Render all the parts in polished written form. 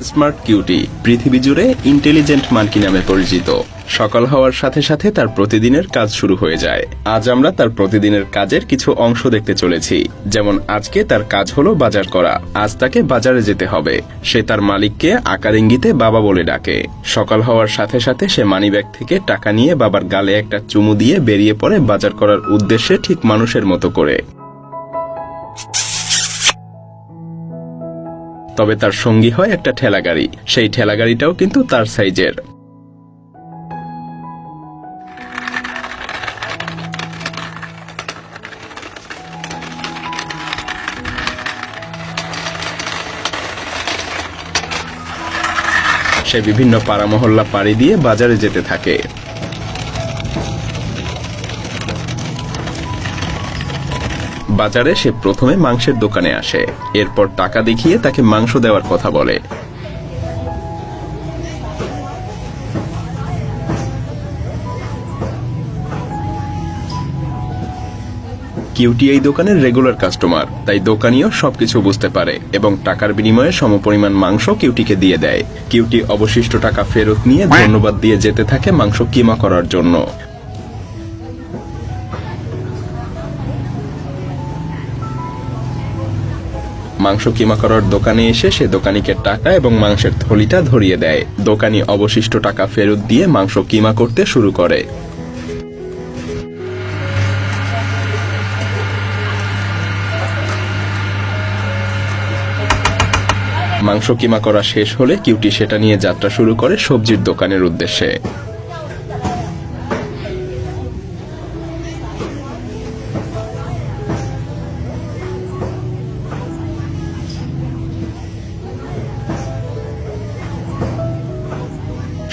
Smart cutie পৃথিবী জুড়ে intelligent monkey নামে পরিচিত। সকাল হওয়ার সাথে সাথে তার প্রতিদিনের কাজ শুরু হয়ে যায়। আজ আমরা তার প্রতিদিনের কাজের কিছু অংশ দেখতে চলেছি। যেমন আজকে তার কাজ হলো বাজার করা। আজ তাকে বাজারে যেতে হবে। সে তার মালিককে আকার ইঙ্গিতে বাবা বলে ডাকে। সকাল হওয়ার সাথে সাথে সে মানিব্যাগ থেকে টাকা নিয়ে বাবার গালে একটা চুমু দিয়ে বেরিয়ে পড়ে বাজার করার উদ্দেশ্যে, ঠিক মানুষের মতো করে। তবে তার সঙ্গী হয় একটা ঠেলাগাড়ি। সেই ঠেলাগাড়িটাও কিন্তু তার সাইজের। সে বিভিন্ন পাড়া মহল্লা পাড়ি দিয়ে বাজারে যেতে থাকে। বাজারে সে প্রথমে মাংসের দোকানে আসে। এরপর টাকা দেখিয়ে তাকে মাংস দেওয়ার কথা বলে। কিউটি এই দোকানের রেগুলার কাস্টমার, তাই দোকানিও সবকিছু বুঝতে পারে এবং টাকার বিনিময়ে সমপরিমাণ মাংস কিউটিকে দিয়ে দেয়। কিউটি অবশিষ্ট টাকা ফেরত নিয়ে ধন্যবাদ দিয়ে যেতে থাকে মাংস কিমা করার জন্য। মাংস কিমা করার দোকানে এসে সে দোকানিকে টাকা এবং মাংসের থলিটা ধরিয়ে দেয়। দোকানি অবশিষ্ট টাকা ফেরত দিয়ে মাংস কিমা করতে শুরু করে। মাংস কিমা করা শেষ হলে কিউটি সেটা নিয়ে যাত্রা শুরু করে সবজির দোকানের উদ্দেশ্যে।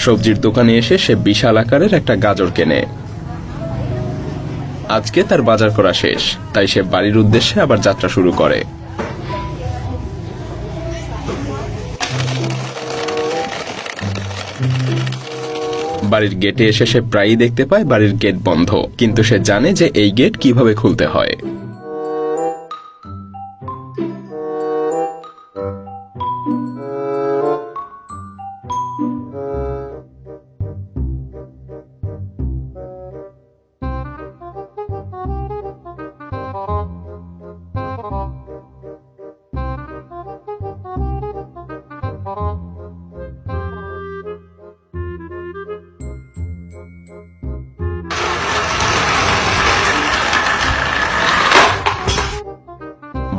সবজির দোকানে এসে সে বিশাল আকারের একটা গাজর কেনে। আজকে তার বাজার করা শেষ, তাই সে বাড়ির উদ্দেশ্যে আবার যাত্রা শুরু করে। বাড়ির গেটে এসে সে প্রায়ই দেখতে পায় বাড়ির গেট বন্ধ, কিন্তু সে জানে যে এই গেট কিভাবে খুলতে হয়।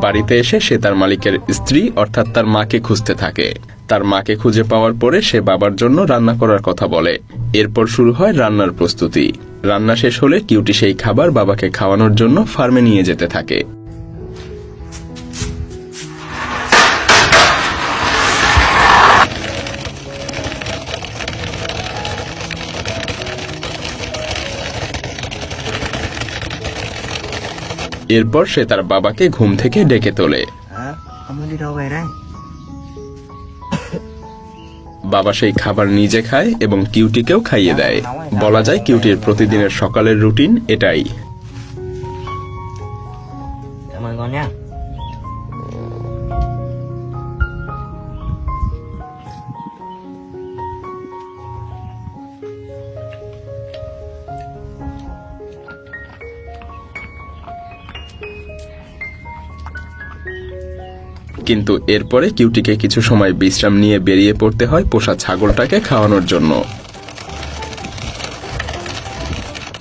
বাড়িতে এসে সে তার মালিকের স্ত্রী অর্থাৎ তার মাকে খুঁজতে থাকে। তার মাকে খুঁজে পাওয়ার পরে সে বাবার জন্য রান্না করার কথা বলে। এরপর শুরু হয় রান্নার প্রস্তুতি। রান্না শেষ হলে কিউটি সেই খাবার বাবাকে খাওয়ানোর জন্য ফার্মে নিয়ে যেতে থাকে। এরপর সে তার বাবাকে ঘুম থেকে ডেকে তোলে। বাবা সেই খাবার নিজে খায় এবং কিউটিকেও খাইয়ে দেয়। বলা যায় কিউটির প্রতিদিনের সকালের রুটিন এটাই। কিন্তু এরপরে কিউটিকে কিছু সময় বিশ্রাম নিয়ে বেরিয়ে পড়তে হয় পোষা ছাগলটাকে খাওয়ানোর জন্য।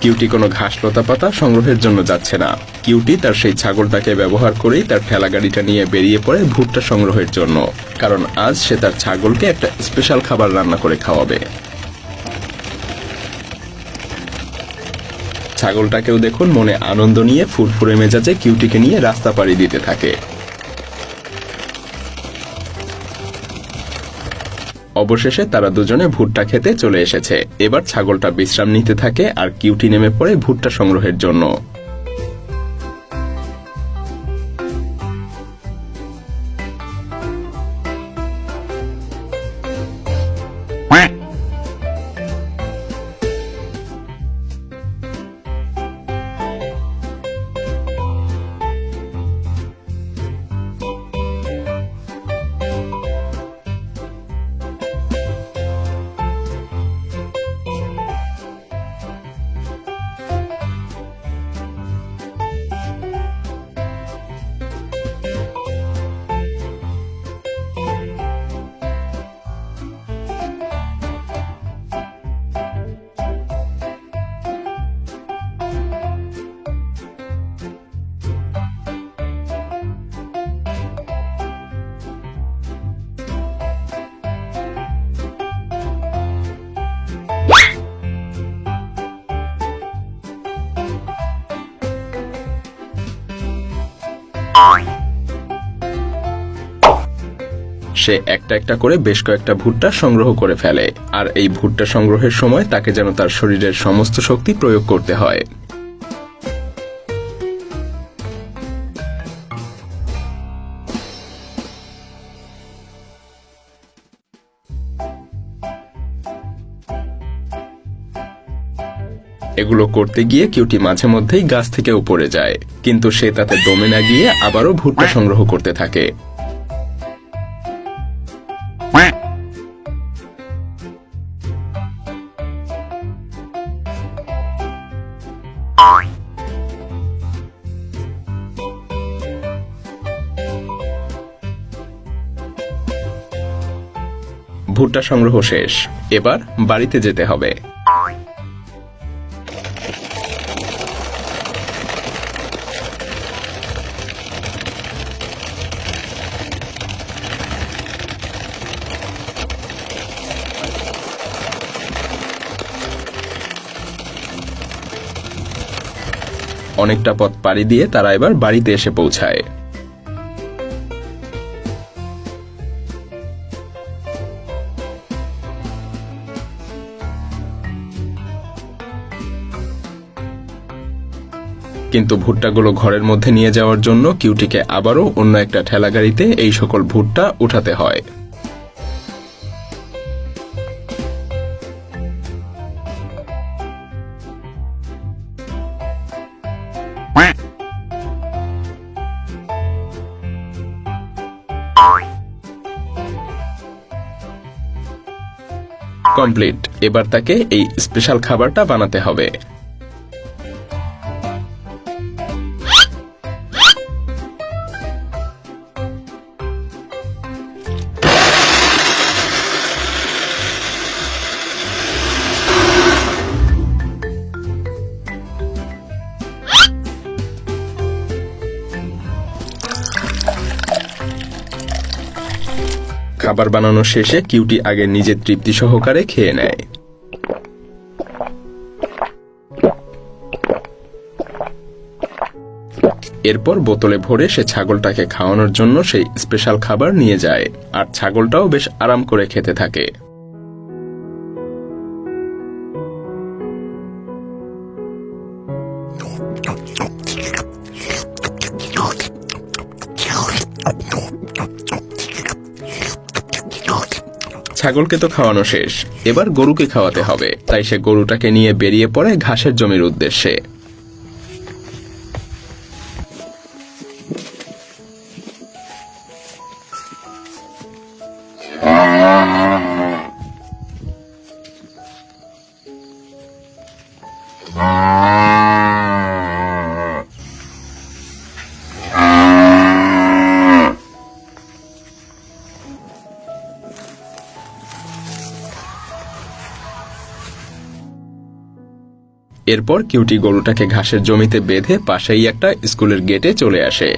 কিউটি কোনো ঘাস লতা পাতা সংগ্রহের জন্য যাচ্ছে না। কিউটি তার সেই ছাগলটাকে ব্যবহার করেই তার ঠেলাগাড়িটা নিয়ে বেরিয়ে পড়ে ভুট্টা সংগ্রহের জন্য, কারণ আজ সে তার ছাগলকে একটা স্পেশাল খাবার রান্না করে খাওয়াবে। ছাগলটাকেও দেখুন মনে আনন্দ নিয়ে ফুরফুরে মেজাজে কিউটিকে নিয়ে রাস্তা পাড়ি দিতে থাকে। অবশেষে তারা দুজনে ভুট্টা খেতে চলে এসেছে। এবার ছাগলটা বিশ্রাম নিতে থাকে আর কিউটি নেমে পড়ে ভুট্টা সংগ্রহের জন্য। সে একটা একটা করে বেশ কয়েকটা ভুট্টা সংগ্রহ করে ফেলে, আর এই ভুট্টা সংগ্রহের সময় তাকে যেন তার শরীরের সমস্ত শক্তি প্রয়োগ করতে হয়। এগুলো করতে গিয়ে কিউটি মাঝে মধ্যেই গাছ থেকে উপরে যায়, কিন্তু সে তাতে দমে না গিয়ে আবারও ভুট্টা সংগ্রহ করতে থাকে। ভুট্টা সংগ্রহ শেষ, এবার বাড়িতে যেতে হবে। অনেকটা পথ পাড়ি দিয়ে তারা এবার বাড়িতে এসে পৌঁছায়। কিন্তু ভুট্টাগুলো ঘরের মধ্যে নিয়ে যাওয়ার জন্য কিউটিকে আবারও অন্য একটা ঠেলাগাড়িতে এই সকল ভুট্টা উঠাতে হয়। কমপ্লিট, এবার তাকে এই স্পেশাল খাবারটা বানাতে হবে। খাবার বানানো শেষে কিউটি আগে নিজে তৃপ্তি সহকারে খেয়ে নেয়। এরপর বোতলে ভরে সে ছাগলটাকে খাওয়ানোর জন্য সেই স্পেশাল খাবার নিয়ে যায়, আর ছাগলটাও বেশ আরাম করে খেতে থাকে। ছাগলকে তো খাওয়ানো শেষ, এবার গরুকে খাওয়াতে হবে, তাই সে গরুটাকে নিয়ে বেরিয়ে পড়ে ঘাসের জমির উদ্দেশ্যে। এরপর কিউটি গরুটাকে ঘাসের জমিতে বেঁধে পাশেই একটা স্কুলের গেটে চলে আসে।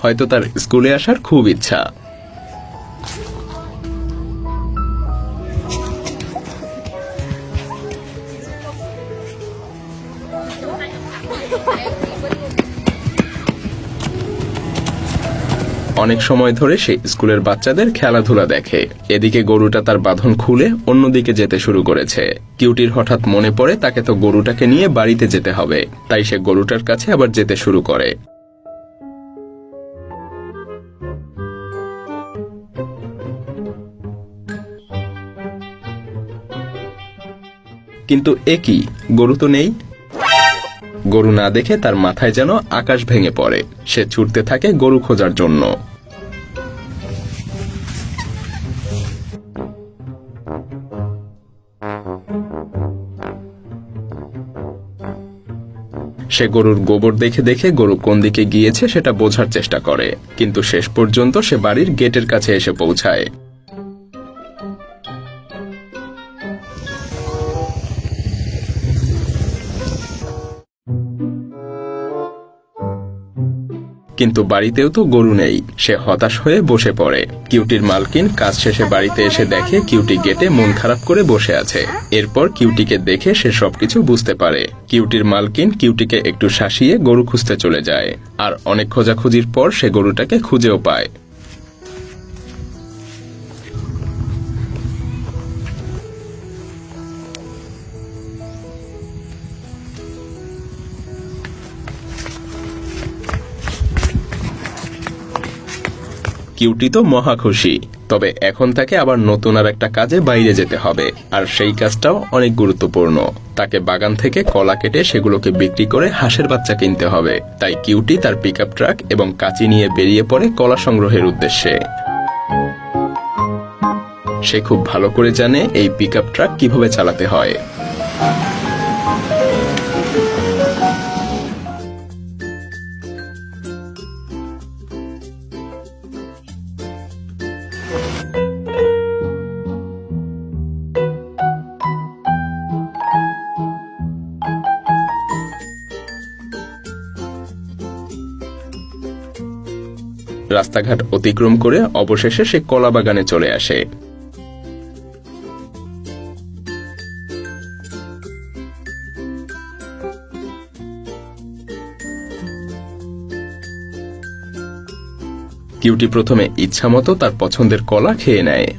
হয়তো তার স্কুলে আসার খুব ইচ্ছা। অনেক সময় ধরে সে স্কুলের বাচ্চাদের খেলাধুলা দেখে। এদিকে গরুটা তার বাঁধন খুলে অন্যদিকে যেতে শুরু করেছে। কিউটির হঠাৎ মনে পড়ে তাকে তো গরুটাকে নিয়ে বাড়িতে যেতে হবে, তাই সে গরুটার কাছে আবার যেতে শুরু করে। কিন্তু এ কি, গরু তো নেই। গরু না দেখে তার মাথায় যেন আকাশ ভেঙে পড়ে। সে ছুটতে থাকে গরু খোঁজার জন্য। সে গরুর গোবর দেখে দেখে গরু কোন দিকে গিয়েছে সেটা বোঝার চেষ্টা করে, কিন্তু শেষ পর্যন্ত সে বাড়ির গেটের কাছে এসে পৌঁছায়। কিন্তু বাড়িতেও তো গরু নেই। সে হতাশ হয়ে বসে পড়ে। কিউটির মালকিন কাজ শেষে বাড়িতে এসে দেখে কিউটি গেটে মন খারাপ করে বসে আছে। এরপর কিউটিকে দেখে সে সবকিছু বুঝতে পারে। কিউটির মালকিন কিউটিকে একটু শাসিয়ে গরু খুঁজতে চলে যায়, আর অনেক খোঁজাখুঁজির পর সে গরুটাকে খুঁজেও পায়। কিউটি তো মহা খুশি। তবে এখন তাকে আবার নতুন আর একটা কাজে বাইরে যেতে হবে, আর সেই কাজটাও অনেক গুরুত্বপূর্ণ। তাকে বাগান থেকে কলা কেটে সেগুলোকে বিক্রি করে হাঁসের বাচ্চা কিনতে হবে। তাই কিউটি তার পিকআপ ট্রাক এবং কাঁচি নিয়ে বেরিয়ে পড়ে কলা সংগ্রহের উদ্দেশ্যে। সে খুব ভালো করে জানে এই পিকআপ ট্রাক কিভাবে চালাতে হয়। রাস্তাঘাট অতিক্রম করে অবশেষে সে কলা বাগানে চলে আসে। কিউটি প্রথমে ইচ্ছামতো তার পছন্দের কলা খেয়ে নেয়।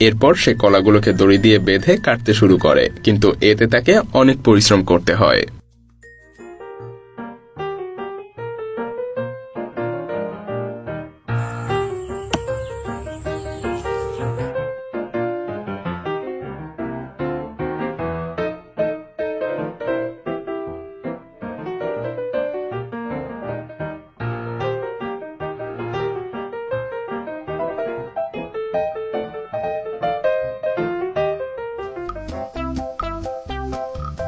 এরপর সে কলাগুলোকে দড়ি দিয়ে বেঁধে কাটতে শুরু করে, কিন্তু এতে তাকে অনেক পরিশ্রম করতে হয়।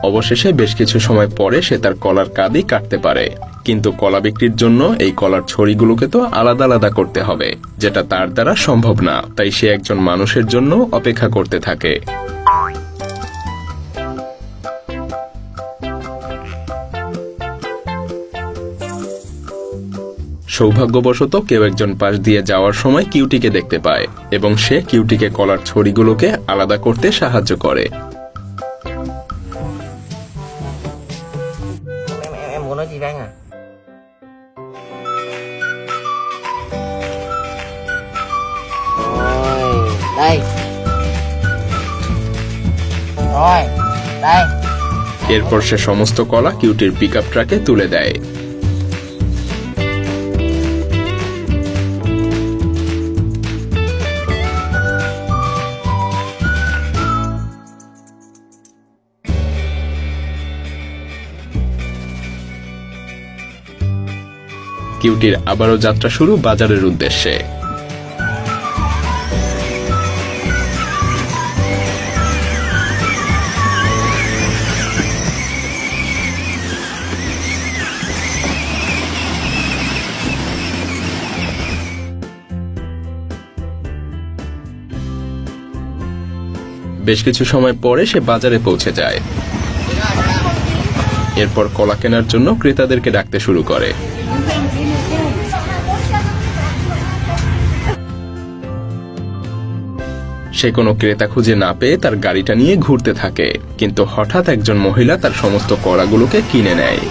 অবশেষে বেশ কিছু সময় পরে সে তার কলার কাঁদি কাটতে পারে, কিন্তু কলা বিক্রির জন্য এই কলার ছড়িগুলোকে তো আলাদা আলাদা করতে হবে, যেটা তার দ্বারা সম্ভব না। তাই সে একজন মানুষের জন্য অপেক্ষা করতে থাকে। সৌভাগ্যবশত কেউ একজন পাশ দিয়ে যাওয়ার সময় কিউটিকে দেখতে পায় এবং সে কিউটিকে কলার ছড়িগুলোকে আলাদা করতে সাহায্য করে। Nói gì đang à? Rồi, đây. Rồi, đây. এরপর সে সমস্ত কলা কিউটির পিকআপ ট্রাকে তুলে দেয়। কিউটির আবারও যাত্রা শুরু বাজারের উদ্দেশ্যে। বেশ কিছু সময় পরে সে বাজারে পৌঁছে যায়। এরপর কলা কেনার জন্য ক্রেতাদেরকে ডাকতে শুরু করে। সে কোনো ক্রেতা খুঁজে না পেয়ে তার গাড়িটা নিয়ে ঘুরতে থাকে, কিন্তু হঠাৎ একজন মহিলা তার সমস্ত কলাগুলোকে কিনে নেয়।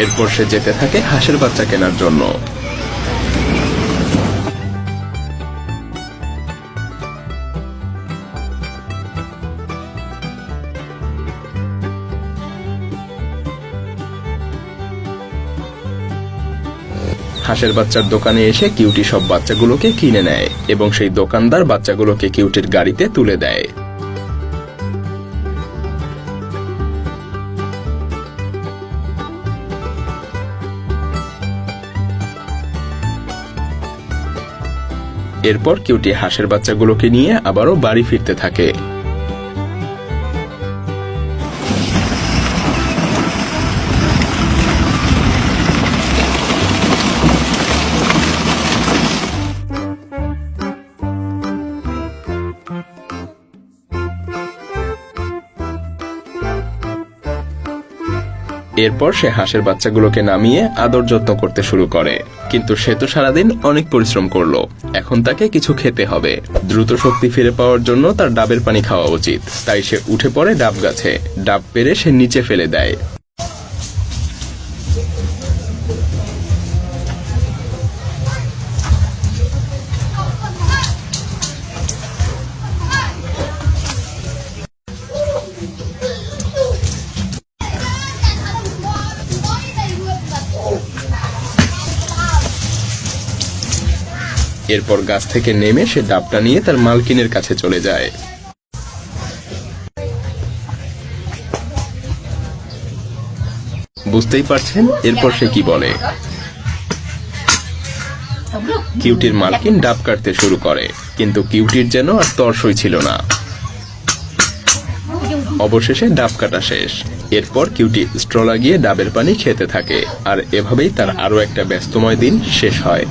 এরপর সে যেতে থাকে হাঁসের বাচ্চা কেনার জন্য। হাঁসের বাচ্চার দোকানে এসে কিউটি সব বাচ্চাগুলোকে কিনে নেয় এবং সেই দোকানদার বাচ্চাগুলোকে কিউটির গাড়িতে তুলে দেয়। এরপর কিউটি হাঁসের বাচ্চাগুলোকে নিয়ে আবারও বাড়ি ফিরতে থাকে। এরপর সে হাঁসের বাচ্চাগুলোকে নামিয়ে আদর যত্ন করতে শুরু করে। কিন্তু সে তো সারাদিন অনেক পরিশ্রম করলো, এখন তাকে কিছু খেতে হবে। দ্রুত শক্তি ফিরে পাওয়ার জন্য তার ডাবের পানি খাওয়া উচিত। তাই সে উঠে পড়ে ডাব গাছে। ডাব পেড়ে সে নিচে ফেলে দেয়। এরপর গাছ থেকে নেমে সে ডাবটা নিয়ে তার মালকিনের কাছে চলে যায়। বুঝতেই পারছেন এরপর সে কি বলে। কিউটির মালকিন ডাব কাটতে শুরু করে, কিন্তু কিউটির যেন আর তর্সই ছিল না। অবশেষে ডাব কাটা শেষ। এরপর কিউটি স্ট্র লাগিয়ে ডাবের পানি খেতে থাকে। আর এভাবেই তার আরো একটা ব্যস্তময় দিন শেষ হয়।